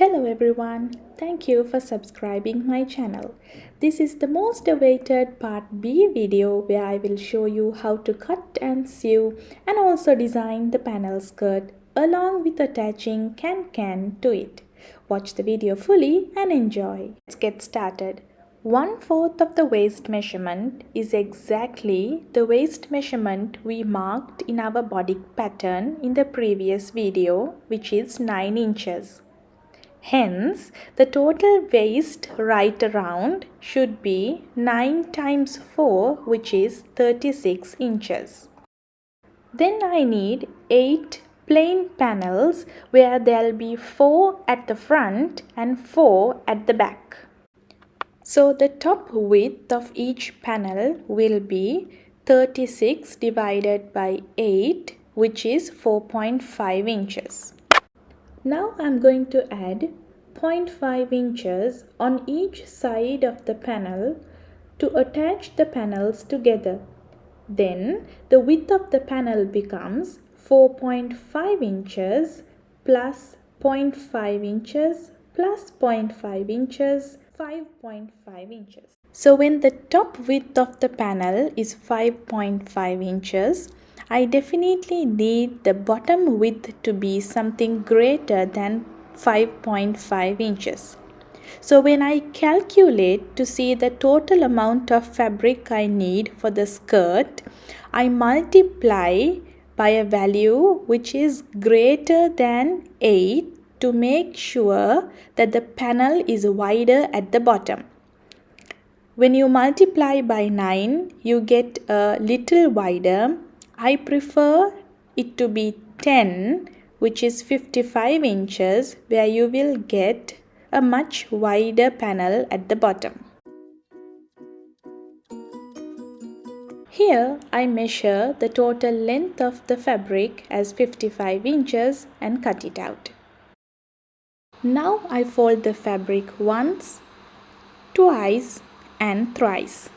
Hello everyone, thank you for subscribing my channel. This is the most awaited part B video where I will show you how to cut and sew and also design the panel skirt along with attaching can to it. Watch the video fully and enjoy. Let's get started. 1/4 of the waist measurement is exactly the waist measurement we marked in our body pattern in the previous video, which is 9 inches. Hence, the total waist right around should be 9 times 4, which is 36 inches. Then I need 8 plain panels where there'll be 4 at the front and 4 at the back. So the top width of each panel will be 36 divided by 8, which is 4.5 inches. Now I am going to add 0.5 inches on each side of the panel to attach the panels together. Then the width of the panel becomes 4.5 inches plus 0.5 inches plus 0.5 inches, 5.5 inches. So when the top width of the panel is 5.5 inches, I definitely need the bottom width to be something greater than 5.5 inches. So when I calculate to see the total amount of fabric I need for the skirt, I multiply by a value which is greater than 8 to make sure that the panel is wider at the bottom. When you multiply by 9, you get a little wider. I prefer it to be 10, which is 55 inches, where you will get a much wider panel at the bottom. Here I measure the total length of the fabric as 55 inches and cut it out. Now I fold the fabric once, twice and thrice.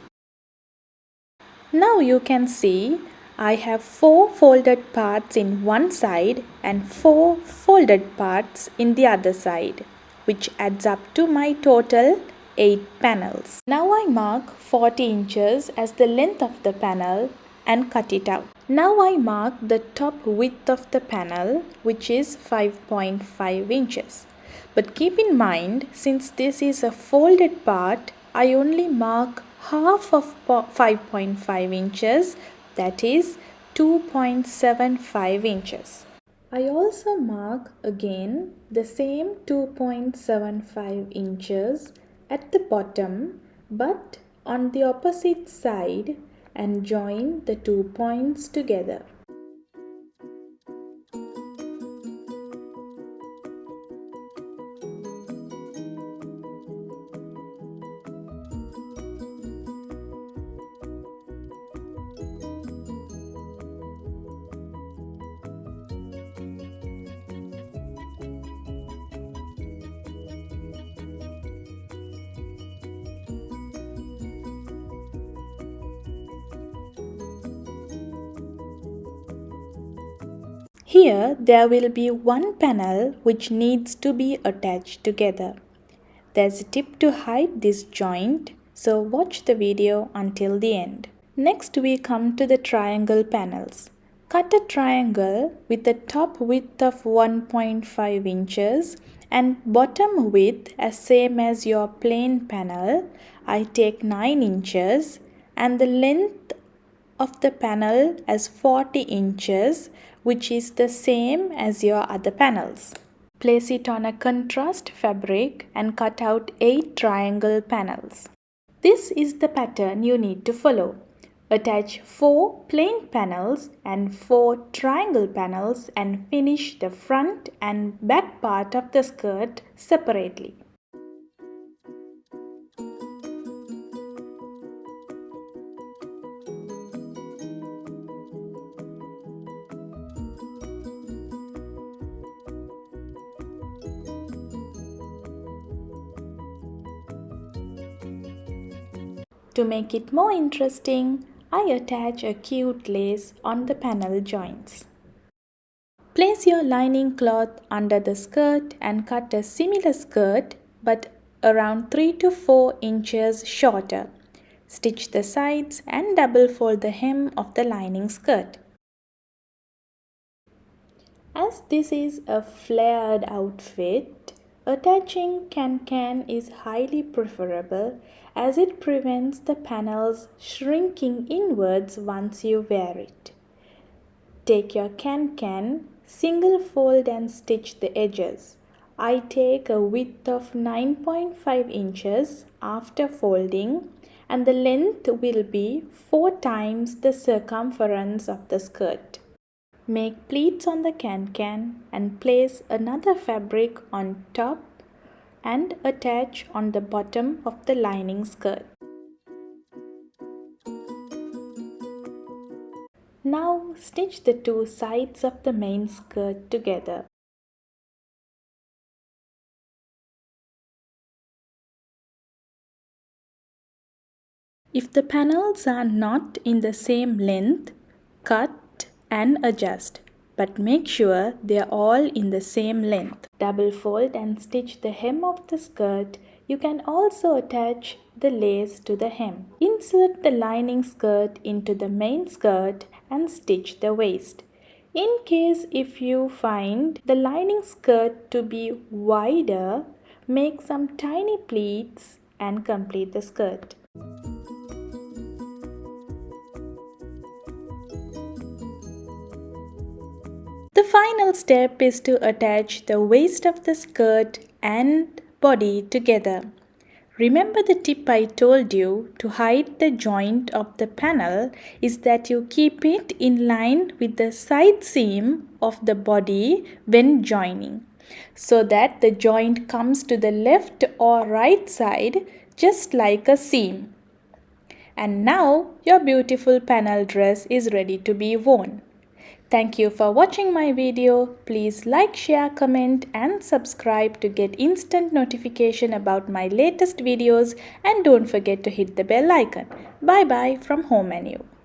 Now you can see I have 4 folded parts in one side and 4 folded parts in the other side, which adds up to my total 8 panels. Now I mark 40 inches as the length of the panel and cut it out. Now I mark the top width of the panel, which is 5.5 inches. But keep in mind, since this is a folded part, I only mark half of 5.5 inches, that is 2.75 inches. I also mark again the same 2.75 inches at the bottom, but on the opposite side, and join the 2 points together. Here there will be one panel which needs to be attached together. There's a tip to hide this joint, so watch the video until the end. Next we come to the triangle panels. Cut a triangle with the top width of 1.5 inches and bottom width as same as your plain panel. I take 9 inches and the length of the panel as 40 inches, which is the same as your other panels. Place it on a contrast fabric and cut out 8 triangle panels. This is the pattern you need to follow. Attach 4 plain panels and 4 triangle panels and finish the front and back part of the skirt separately. To make it more interesting, I attach a cute lace on the panel joints. Place your lining cloth under the skirt and cut a similar skirt but around 3 to 4 inches shorter. Stitch the sides and double fold the hem of the lining skirt. As this is a flared outfit, attaching can is highly preferable as it prevents the panels shrinking inwards once you wear it. Take your can, single fold and stitch the edges. I take a width of 9.5 inches after folding and the length will be 4 times the circumference of the skirt. Make pleats on the can and place another fabric on top and attach on the bottom of the lining skirt. Now stitch the two sides of the main skirt together. If the panels are not in the same length, cut and adjust, but make sure they are all in the same length. Double fold and stitch the hem of the skirt. You can also attach the lace to the hem. Insert the lining skirt into the main skirt and stitch the waist. In case if you find the lining skirt to be wider, make some tiny pleats and complete the skirt. The final step is to attach the waist of the skirt and body together. Remember the tip I told you to hide the joint of the panel is that you keep it in line with the side seam of the body when joining, so that the joint comes to the left or right side just like a seam. And now your beautiful panel dress is ready to be worn. Thank you for watching my video. Please like, share, comment and subscribe to get instant notification about my latest videos and don't forget to hit the bell icon. Bye bye from home menu.